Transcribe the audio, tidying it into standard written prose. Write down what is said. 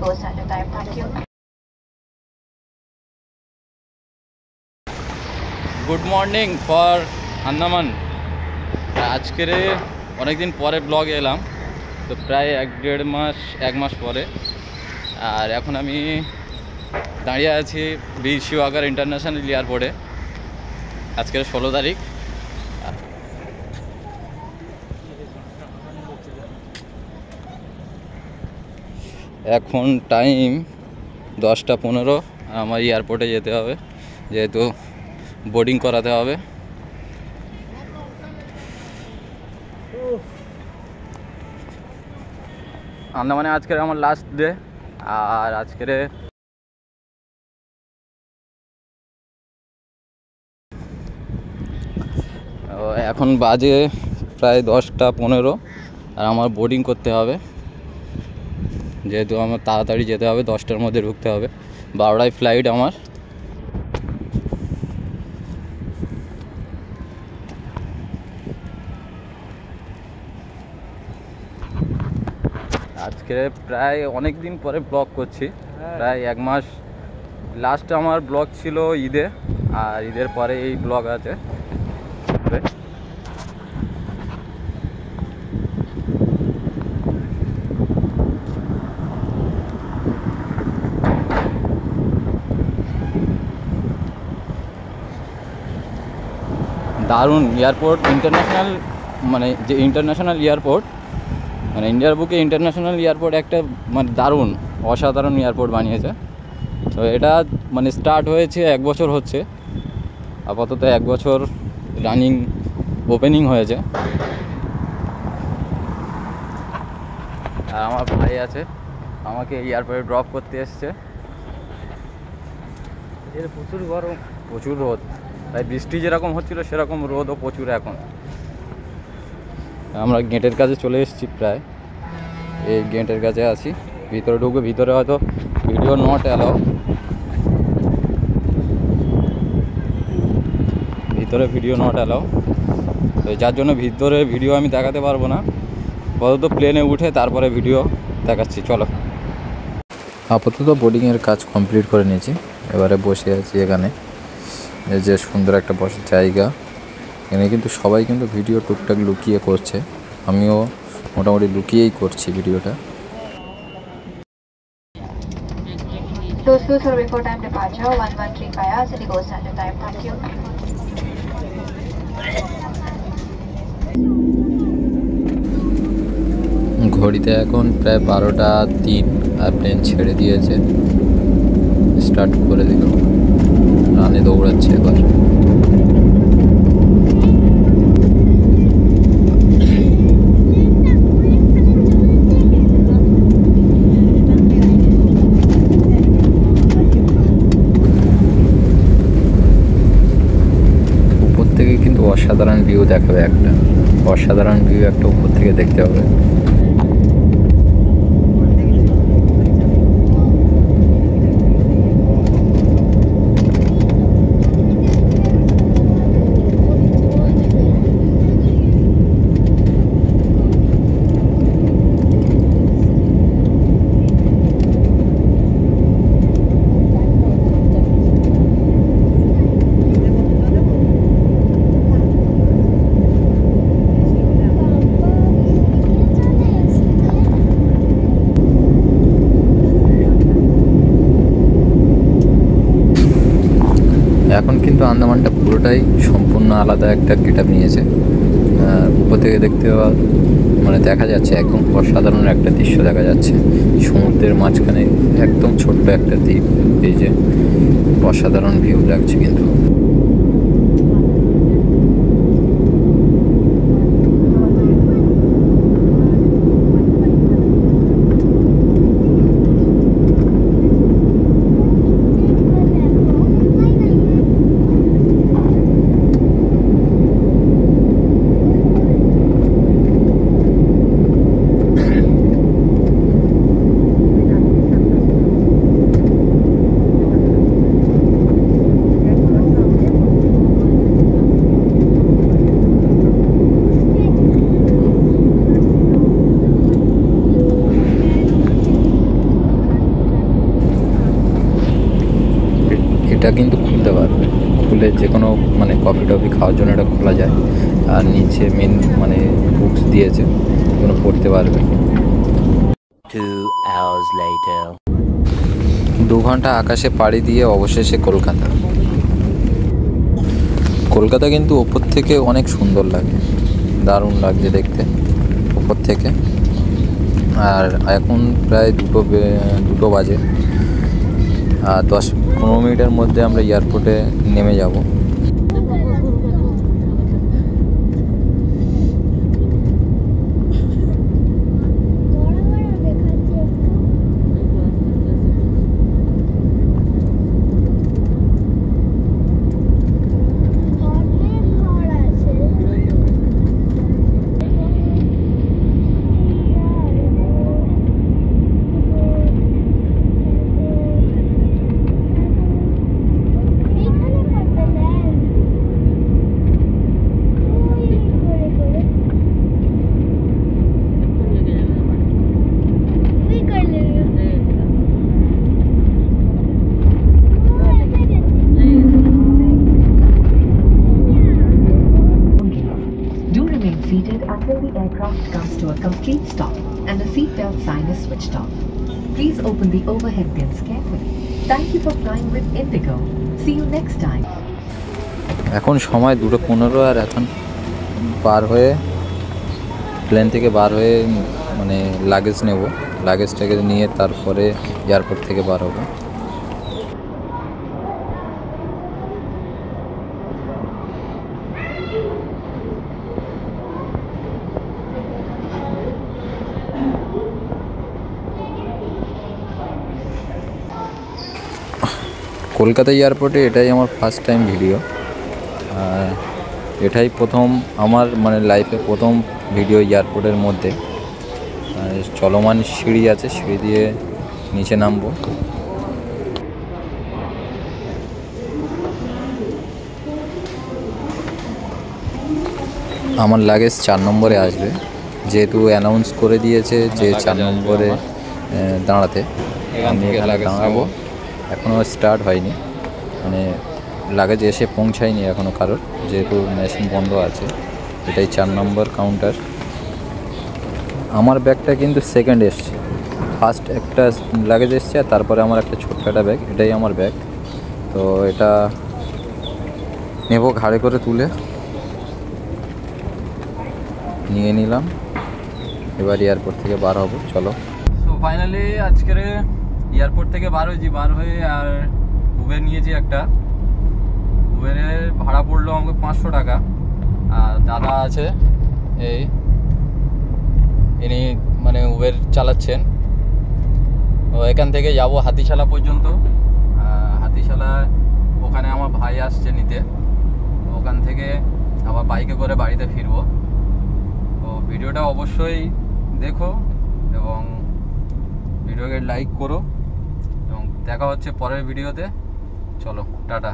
goes at a time. Thank you. Good morning for Andaman. আজকের অনেকদিন পরে ব্লগে এলাম, তো প্রায় এক মাস পরে। আর এখন আমি দাঁড়িয়ে আছি বীর শিবসাগর ইন্টারন্যাশনাল এয়ারপোর্টে। আজকের 16 তারিখ। এখন টাইম 10:15। আমার এয়ারপোর্টে যেতে হবে, যেহেতু বোর্ডিং করাতে হবে। আন্দামানে আজকের আমার লাস্ট ডে। আর আজকের এখন বাজে প্রায় 10:15, আর আমার বোর্ডিং করতে হবে, যেহেতু আমার তাড়াতাড়ি যেতে হবে। 10টার মধ্যে ঢুকতে হবে, 12টায় ফ্লাইট আমার। আজকে প্রায় অনেক দিন পরে ব্লগ করছি, প্রায় 1 মাস। লাস্ট আমার ব্লগ ছিল ঈদে, আর ঈদের পরে এই ব্লগ আছে। দারুণ এয়ারপোর্ট, ইন্টারন্যাশনাল, মানে যে ইন্টারন্যাশনাল এয়ারপোর্ট, মানে ইন্ডিয়ার বুকে ইন্টারন্যাশনাল এয়ারপোর্ট একটা মানে দারুণ অসাধারণ এয়ারপোর্ট বানিয়েছে। তো এটা মানে স্টার্ট হয়েছে 1 বছর হচ্ছে, আপাতত 1 বছর রানিং ওপেনিং হয়েছে। আর আমার ভাই আছে, আমাকে এয়ারপোর্টে ড্রপ করতে এসছে। প্রচুর গরম, প্রচুর রোদ, তাই বৃষ্টি যেরকম হচ্ছিল সেরকম রোদও প্রচুর এখন। আমরা গেটের কাছে চলে এসেছি, প্রায় এই গেটের কাছে আছি। ভিতরে ঢুকবে, ভিতরে হয়তো ভিডিও নট অ্যালাউ, ভিতরে ভিডিও নট অ্যালাউ। তো যার জন্য ভিতরে ভিডিও আমি দেখাতে পারবো না। আপাতত প্লেনে উঠে তারপরে ভিডিও দেখাচ্ছি, চলো। আপাতত বোর্ডিংয়ের কাজ কমপ্লিট করে নিয়েছি, এবারে বসে আছি এখানে। এই যে সুন্দর একটা বসার জায়গা, এখানে কিন্তু সবাই কিন্তু ভিডিও টুকটাক লুকিয়ে করছে, আমিও মোটামুটি লুকিয়েই করছি ভিডিওটা। Those who are before time departure 1135 city goes at a time. Thank you. ঘড়িতে এখন প্রায় 12:03, আর প্লেন ছেড়ে দিয়েছে, স্টার্ট করে দিল, রানে দৌড়াচ্ছে এবার। উপর থেকে কিন্তু অসাধারণ ভিউ দেখাবে, একটা অসাধারণ ভিউ একটা উপর থেকে দেখতে হবে। এখন কিন্তু আন্দামানটা পুরোটাই সম্পূর্ণ আলাদা একটা গেটআপ নিয়েছে। উপর থেকে দেখতে মানে দেখা যাচ্ছে একদম অসাধারণ একটা দৃশ্য দেখা যাচ্ছে। সমুদ্রের মাঝখানে একদম ছোট্ট একটা দ্বীপ, এই যে অসাধারণ ভিউ লাগছে কিন্তু। এটা কিন্তু খুলতে পারবে, খুলে যে কোনো মানে কফি টফি খাওয়ার জন্য এটা খোলা যায়। আর নিচে মেন মানে বুকস দিয়েছে, কোনো পড়তে পারবে। 2 hours later. 2 ঘন্টা আকাশে পাড়ি দিয়ে অবশেষে কলকাতা। কলকাতা কিন্তু ওপর থেকে অনেক সুন্দর লাগে, দারুণ লাগছে দেখতে ওপর থেকে। আর এখন প্রায় 2 বাজে, আর 10-15 মিনিটের মধ্যে আমরা এয়ারপোর্টে নেমে যাব। Seated until the aircraft comes to a complete stop and the seatbelt sign is switched off. Please open the overhead bins carefully. Thank you for flying with Indigo. See you next time. এখন সময় 2:15, আর এখন বার হয়ে plane থেকে বার হয়ে মানে luggage নেব। লাগেজটাকে নিয়ে তারপরে এয়ারপোর্ট থেকে বার হবো। কলকাতা এয়ারপোর্টে এটাই আমার ফার্স্ট টাইম ভিডিও, এটাই প্রথম আমার মানে লাইফে প্রথম ভিডিও এয়ারপোর্টের মধ্যে। চলমান সিঁড়ি আছে, সিঁড়ি দিয়ে নিচে নামবো। আমার লাগেজ 4 নম্বরে আসবে, যেহেতু অ্যানাউন্স করে দিয়েছে যে 4 নম্বরে দাঁড়াতে। আমি এখানে দাঁড়াবো। এখনও স্টার্ট হয়নি, মানে লাগেজ এসে পৌঁছায়নি এখনও কারোর, যেহেতু মেশিন বন্ধ আছে। এটাই 4 নম্বর কাউন্টার। আমার ব্যাগটা কিন্তু সেকেন্ড এসছে, ফার্স্ট একটা লাগেজ এসছে, আর তারপরে আমার একটা ছোট্ট একটা ব্যাগ, এটাই আমার ব্যাগ। তো এটা নেব ঘাড়ে করে তুলে, নিয়ে নিলাম। এবার এয়ারপোর্ট থেকে বার হব, চলো। তো ফাইনালি আজকের এয়ারপোর্ট থেকে বার হয়ে আর উবের নিয়েছি একটা। উবেরের ভাড়া পড়লো আমাকে 500 টাকা। আর দাদা আছে এই, ইনি মানে উবের চালাচ্ছেন। তো এখান থেকে যাব হাতিশালা পর্যন্ত। হাতিশালা ওখানে আমার ভাই আসছে নিতে, ওখান থেকে আবার বাইকে করে বাড়িতে ফিরবো। তো ভিডিওটা অবশ্যই দেখো এবং ভিডিওকে লাইক করো, এবং দেখা হচ্ছে পরের ভিডিওতে। চলো, টাটা।